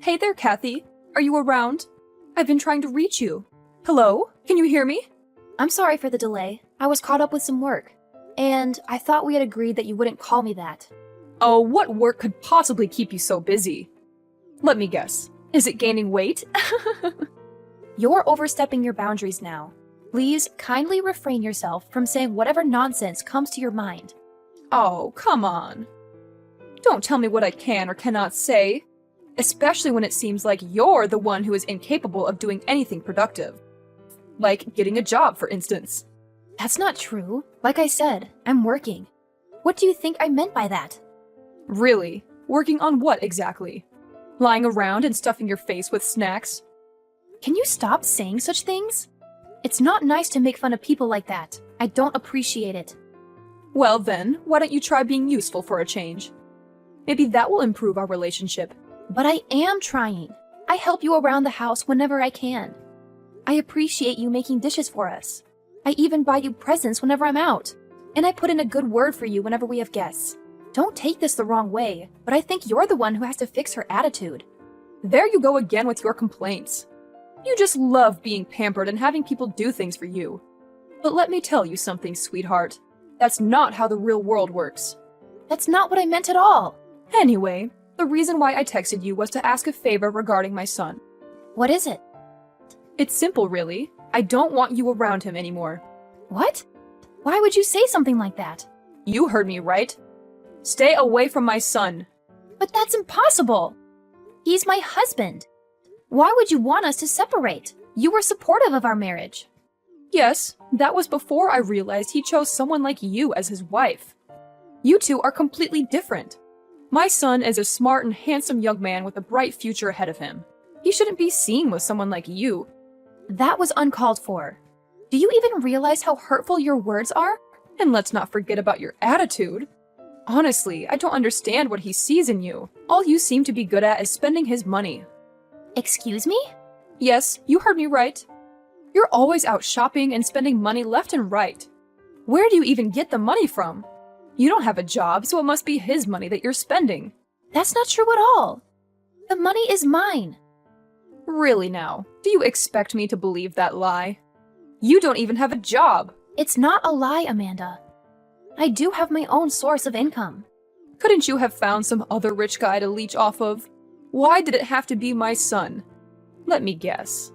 Hey there, Kathy. Are you around? I've been trying to reach you. Hello? Can you hear me? I'm sorry for the delay. I was caught up with some work. And I thought we had agreed that you wouldn't call me that. Oh, what work could possibly keep you so busy? Let me guess. Is it gaining weight? You're overstepping your boundaries now. Please kindly refrain yourself from saying whatever nonsense comes to your mind. Oh, come on. Don't tell me what I can or cannot say, especially when it seems like you're the one who is incapable of doing anything productive. Like getting a job, for instance. That's not true. Like I said, I'm working. What do you think I meant by that? Really? Working on what exactly? Lying around and stuffing your face with snacks? Can you stop saying such things? It's not nice to make fun of people like that. I don't appreciate it. Well then, why don't you try being useful for a change? Maybe that will improve our relationship. But I am trying. I help you around the house whenever I can. I appreciate you making dishes for us. I even buy you presents whenever I'm out. And I put in a good word for you whenever we have guests. Don't take this the wrong way, but I think you're the one who has to fix her attitude. There you go again with your complaints. You just love being pampered and having people do things for you. But let me tell you something, sweetheart. That's not how the real world works. That's not what I meant at all. Anyway, the reason why I texted you was to ask a favor regarding my son. What is it? It's simple, really. I don't want you around him anymore. What? Why would you say something like that? You heard me right. Stay away from my son. But that's impossible. He's my husband. Why would you want us to separate? You were supportive of our marriage. Yes, that was before I realized he chose someone like you as his wife. You two are completely different. My son is a smart and handsome young man with a bright future ahead of him. He shouldn't be seen with someone like you. That was uncalled for. Do you even realize how hurtful your words are? And let's not forget about your attitude. Honestly, I don't understand what he sees in you. All you seem to be good at is spending his money. Excuse me? Yes, you heard me right. You're always out shopping and spending money left and right. Where do you even get the money from? You don't have a job, so it must be his money that you're spending. That's not true at all. The money is mine. Really now, do you expect me to believe that lie? You don't even have a job. It's not a lie, Amanda. I do have my own source of income. Couldn't you have found some other rich guy to leech off of? Why did it have to be my son? Let me guess.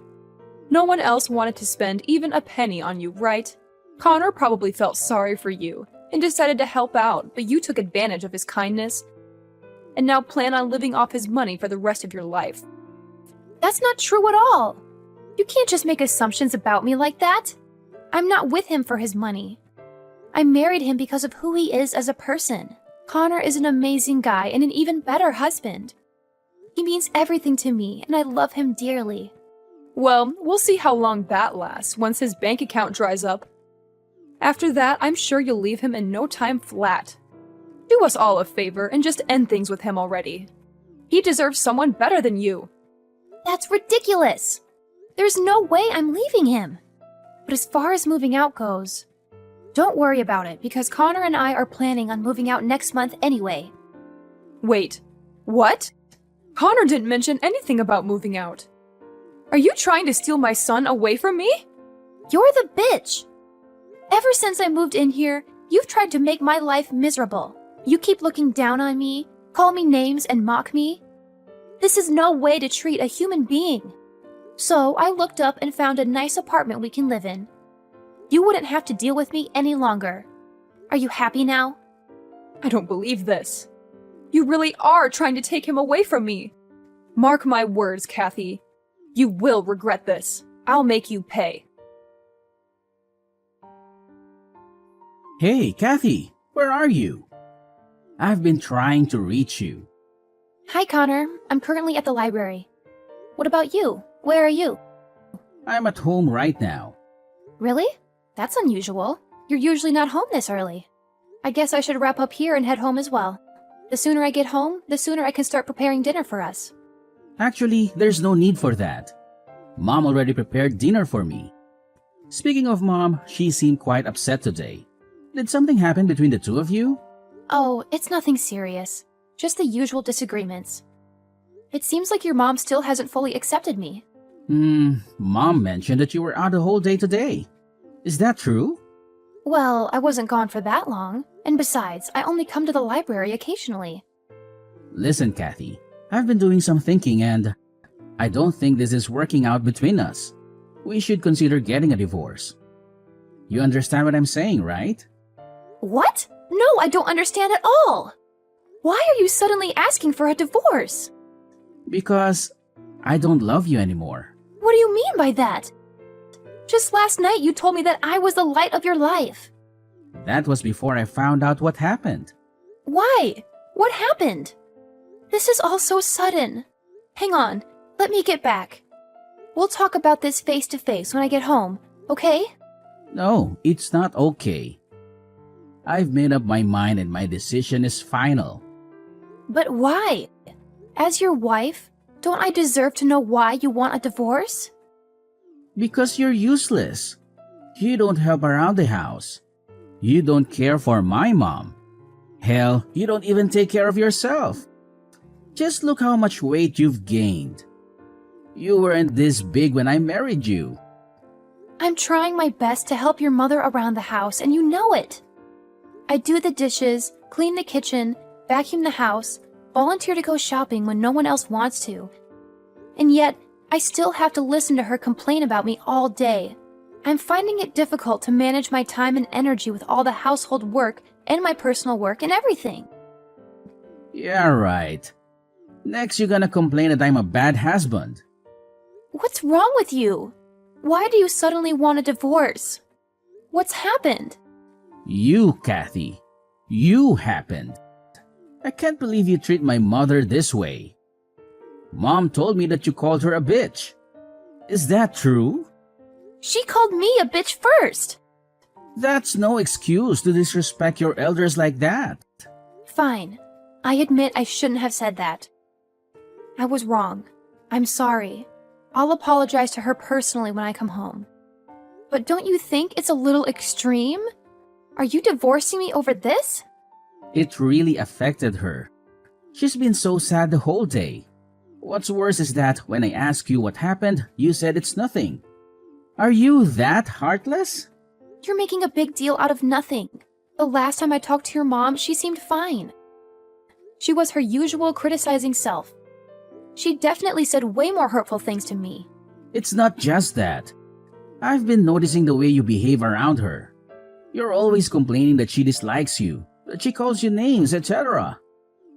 No one else wanted to spend even a penny on you, right? Connor probably felt sorry for you and decided to help out, but you took advantage of his kindness and now plan on living off his money for the rest of your life. That's not true at all. You can't just make assumptions about me like that. I'm not with him for his money. I married him because of who he is as a person. Connor is an amazing guy and an even better husband. He means everything to me, and I love him dearly. Well, we'll see how long that lasts once his bank account dries up. After that, I'm sure you'll leave him in no time flat. Do us all a favor and just end things with him already. He deserves someone better than you. That's ridiculous. There's no way I'm leaving him. But as far as moving out goes, don't worry about it because Connor and I are planning on moving out next month anyway. Wait, what? Connor didn't mention anything about moving out. Are you trying to steal my son away from me? You're the bitch. Ever since I moved in here, you've tried to make my life miserable. You keep looking down on me, call me names, and mock me. This is no way to treat a human being. So I looked up and found a nice apartment we can live in. You wouldn't have to deal with me any longer. Are you happy now? I don't believe this. You really are trying to take him away from me. Mark my words, Kathy. You will regret this. I'll make you pay. Hey, Kathy, where are you? I've been trying to reach you. Hi, Connor. I'm currently at the library. What about you? Where are you? I'm at home right now. Really? That's unusual. You're usually not home this early. I guess I should wrap up here and head home as well. The sooner I get home, the sooner I can start preparing dinner for us. Actually, there's no need for that. Mom already prepared dinner for me. Speaking of Mom, she seemed quite upset today. Did something happen between the two of you? Oh, it's nothing serious. Just the usual disagreements. It seems like your mom still hasn't fully accepted me. Mom mentioned that you were out the whole day today. Is that true? Well, I wasn't gone for that long, and besides, I only come to the library occasionally. Listen, Kathy, I've been doing some thinking and I don't think this is working out between us. We should consider getting a divorce. You understand what I'm saying, right? What? No, I don't understand at all. Why are you suddenly asking for a divorce? Because I don't love you anymore. What do you mean by that? Just last night you told me that I was the light of your life. That was before I found out what happened. Why? What happened? This is all so sudden. Hang on, let me get back. We'll talk about this face to face when I get home, okay? No, it's not okay. I've made up my mind and my decision is final. But why? As your wife, don't I deserve to know why you want a divorce? Because you're useless. You don't help around the house. You don't care for my mom. Hell, you don't even take care of yourself. Just look how much weight you've gained. You weren't this big when I married you. I'm trying my best to help your mother around the house, and you know it. I do the dishes, clean the kitchen, vacuum the house, volunteer to go shopping when no one else wants to. And yet, I still have to listen to her complain about me all day. I'm finding it difficult to manage my time and energy with all the household work and my personal work and everything. Yeah, right. Next, you're gonna complain that I'm a bad husband. What's wrong with you? Why do you suddenly want a divorce? What's happened? You, Kathy. You happened. I can't believe you treat my mother this way. Mom told me that you called her a bitch. Is that true? She called me a bitch first. That's no excuse to disrespect your elders like that. Fine. I admit I shouldn't have said that. I was wrong. I'm sorry. I'll apologize to her personally when I come home. But don't you think it's a little extreme? Are you divorcing me over this? It really affected her. She's been so sad the whole day. What's worse is that when I ask you what happened, you said it's nothing. Are you that heartless? You're making a big deal out of nothing. The last time I talked to your mom, she seemed fine. She was her usual criticizing self. She definitely said way more hurtful things to me. It's not just that. I've been noticing the way you behave around her. You're always complaining that she dislikes you, that she calls you names, etc.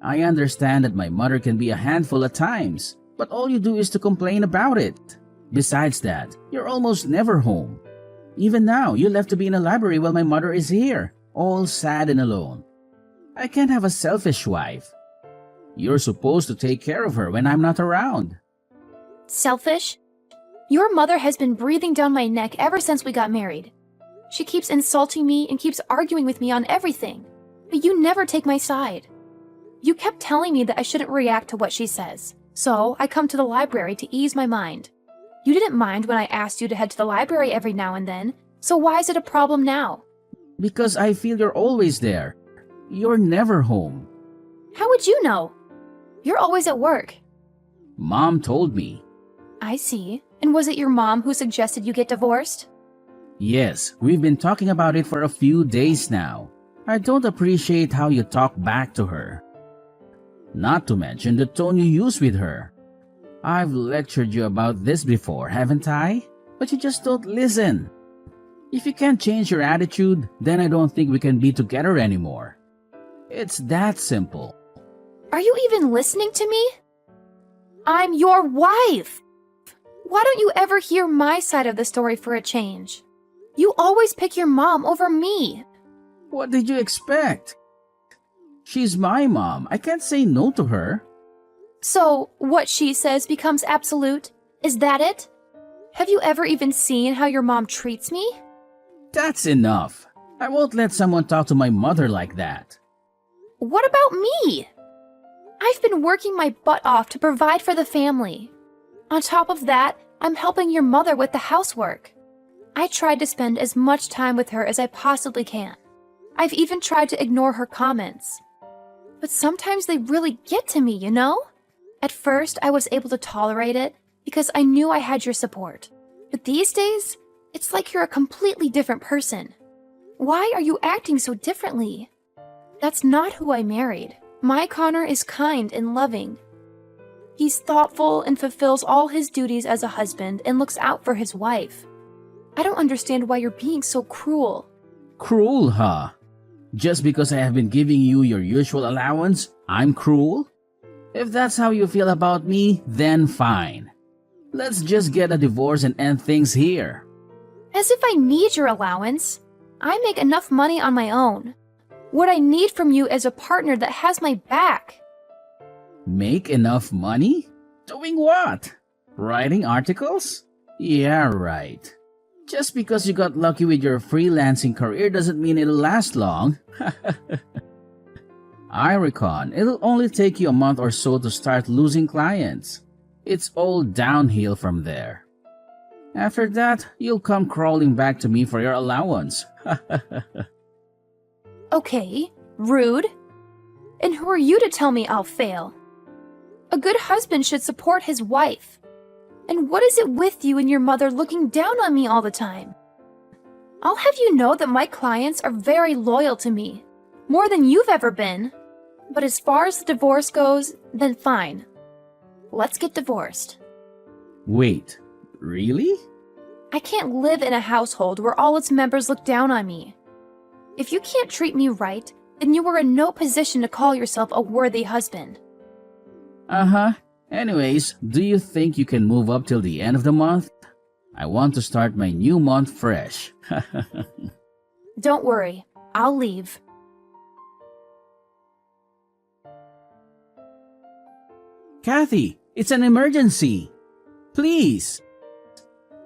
I understand that my mother can be a handful at times, but all you do is to complain about it. Besides that, you're almost never home. Even now, you left to be in the library while my mother is here, all sad and alone. I can't have a selfish wife. You're supposed to take care of her when I'm not around. Selfish? Your mother has been breathing down my neck ever since we got married. She keeps insulting me and keeps arguing with me on everything, but you never take my side. You kept telling me that I shouldn't react to what she says, so I come to the library to ease my mind. You didn't mind when I asked you to head to the library every now and then, so why is it a problem now? Because I feel you're always there. You're never home. How would you know? You're always at work. Mom told me. I see. And was it your mom who suggested you get divorced? Yes, we've been talking about it for a few days now. I don't appreciate how you talk back to her. Not to mention the tone you use with her. I've lectured you about this before, haven't I? But you just don't listen. If you can't change your attitude, then I don't think we can be together anymore. It's that simple. Are you even listening to me? I'm your wife! Why don't you ever hear my side of the story for a change? You always pick your mom over me. What did you expect? She's my mom. I can't say no to her. So, what she says becomes absolute? Is that it? Have you ever even seen how your mom treats me? That's enough. I won't let someone talk to my mother like that. What about me? I've been working my butt off to provide for the family. On top of that, I'm helping your mother with the housework. I tried to spend as much time with her as I possibly can. I've even tried to ignore her comments. But sometimes they really get to me, you know? At first, I was able to tolerate it because I knew I had your support. But these days, it's like you're a completely different person. Why are you acting so differently? That's not who I married. My Connor is kind and loving. He's thoughtful and fulfills all his duties as a husband and looks out for his wife. I don't understand why you're being so cruel. Cruel, huh? Just because I have been giving you your usual allowance, I'm cruel? If that's how you feel about me, then fine. Let's just get a divorce and end things here. As if I need your allowance. I make enough money on my own. What I need from you is a partner that has my back. Make enough money? Doing what? Writing articles? Yeah, right. Just because you got lucky with your freelancing career doesn't mean it'll last long. I reckon it'll only take you a month or so to start losing clients. It's all downhill from there. After that, you'll come crawling back to me for your allowance. Okay, rude. And who are you to tell me I'll fail? A good husband should support his wife. And what is it with you and your mother looking down on me all the time? I'll have you know that my clients are very loyal to me, more than you've ever been. But as far as the divorce goes, then fine. Let's get divorced. Wait, really? I can't live in a household where all its members look down on me. If you can't treat me right, then you are in no position to call yourself a worthy husband. Uh-huh. Anyways, do you think you can move up till the end of the month? I want to start my new month fresh. Don't worry, I'll leave. Kathy, it's an emergency. Please.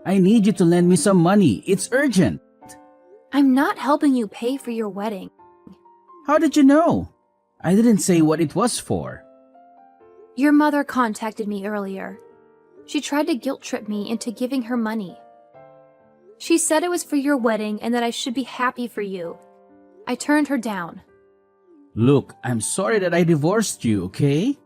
I need you to lend me some money. It's urgent. I'm not helping you pay for your wedding. How did you know? I didn't say what it was for. Your mother contacted me earlier. She tried to guilt-trip me into giving her money. She said it was for your wedding and that I should be happy for you. I turned her down. Look, I'm sorry that I divorced you, okay?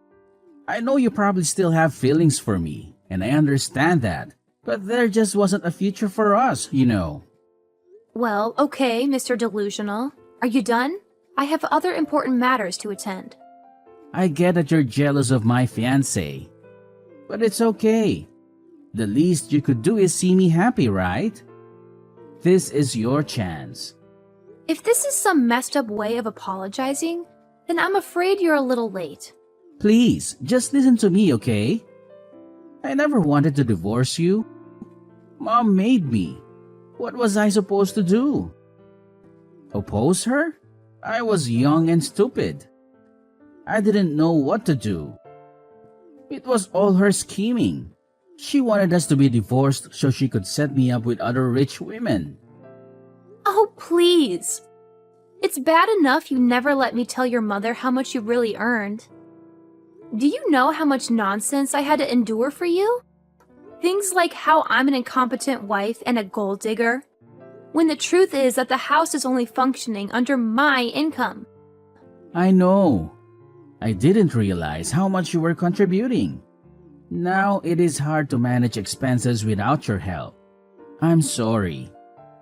I know you probably still have feelings for me, and I understand that. But there just wasn't a future for us, you know. Well, okay, Mr. Delusional. Are you done? I have other important matters to attend. I get that you're jealous of my fiancé. But it's okay. The least you could do is see me happy, right? This is your chance. If this is some messed up way of apologizing, then I'm afraid you're a little late. Please, just listen to me, okay? I never wanted to divorce you. Mom made me. What was I supposed to do? Oppose her? I was young and stupid. I didn't know what to do. It was all her scheming. She wanted us to be divorced so she could set me up with other rich women. Oh, please. It's bad enough you never let me tell your mother how much you really earned. Do you know how much nonsense I had to endure for you? Things like how I'm an incompetent wife and a gold digger, when the truth is that the house is only functioning under my income. I know. I didn't realize how much you were contributing. Now it is hard to manage expenses without your help. I'm sorry.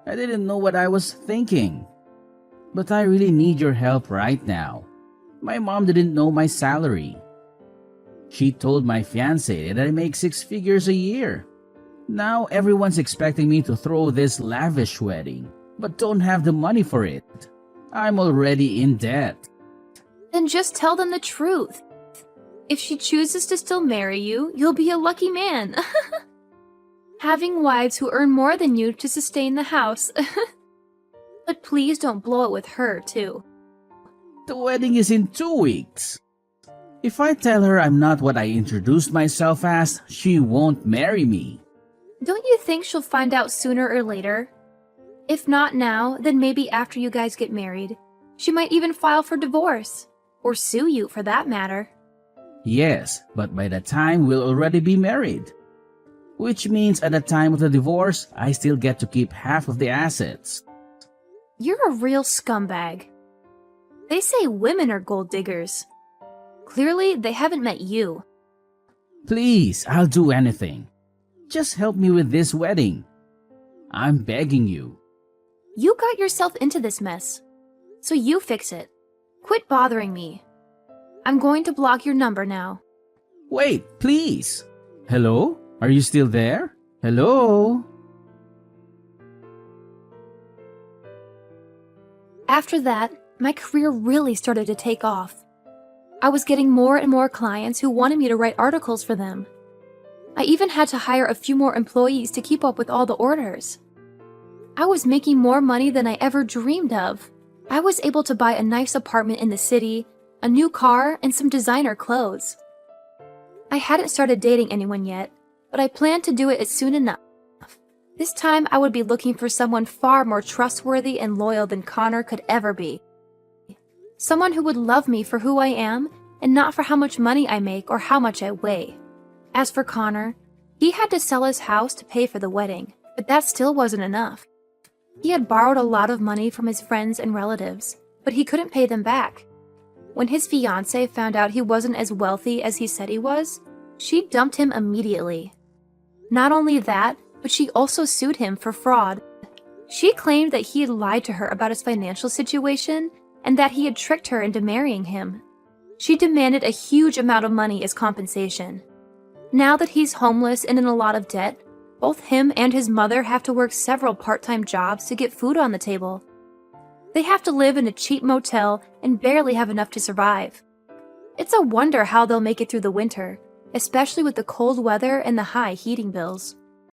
I didn't know what I was thinking. But I really need your help right now. My mom didn't know my salary. She told my fiancé that I make 6 figures a year. Now everyone's expecting me to throw this lavish wedding, but don't have the money for it. I'm already in debt. Then just tell them the truth. If she chooses to still marry you, you'll be a lucky man. Having wives who earn more than you to sustain the house. But please don't blow it with her, too. The wedding is in 2 weeks. If I tell her I'm not what I introduced myself as, she won't marry me. Don't you think she'll find out sooner or later? If not now, then maybe after you guys get married. She might even file for divorce. Or sue you, for that matter. Yes, but by the time we'll already be married. Which means at the time of the divorce, I still get to keep half of the assets. You're a real scumbag. They say women are gold diggers. Clearly, they haven't met you. Please, I'll do anything. Just help me with this wedding. I'm begging you. You got yourself into this mess. So you fix it. Quit bothering me. I'm going to block your number now. Wait, please. Hello? Are you still there? Hello? After that, my career really started to take off. I was getting more and more clients who wanted me to write articles for them. I even had to hire a few more employees to keep up with all the orders. I was making more money than I ever dreamed of. I was able to buy a nice apartment in the city, a new car, and some designer clothes. I hadn't started dating anyone yet, but I planned to do it soon enough. This time I would be looking for someone far more trustworthy and loyal than Connor could ever be. Someone who would love me for who I am and not for how much money I make or how much I weigh. As for Connor, he had to sell his house to pay for the wedding, but that still wasn't enough. He had borrowed a lot of money from his friends and relatives, but he couldn't pay them back. When his fiancée found out he wasn't as wealthy as he said he was, she dumped him immediately. Not only that, but she also sued him for fraud. She claimed that he had lied to her about his financial situation and that he had tricked her into marrying him. She demanded a huge amount of money as compensation. Now that he's homeless and in a lot of debt, both him and his mother have to work several part-time jobs to get food on the table. They have to live in a cheap motel and barely have enough to survive. It's a wonder how they'll make it through the winter, especially with the cold weather and the high heating bills.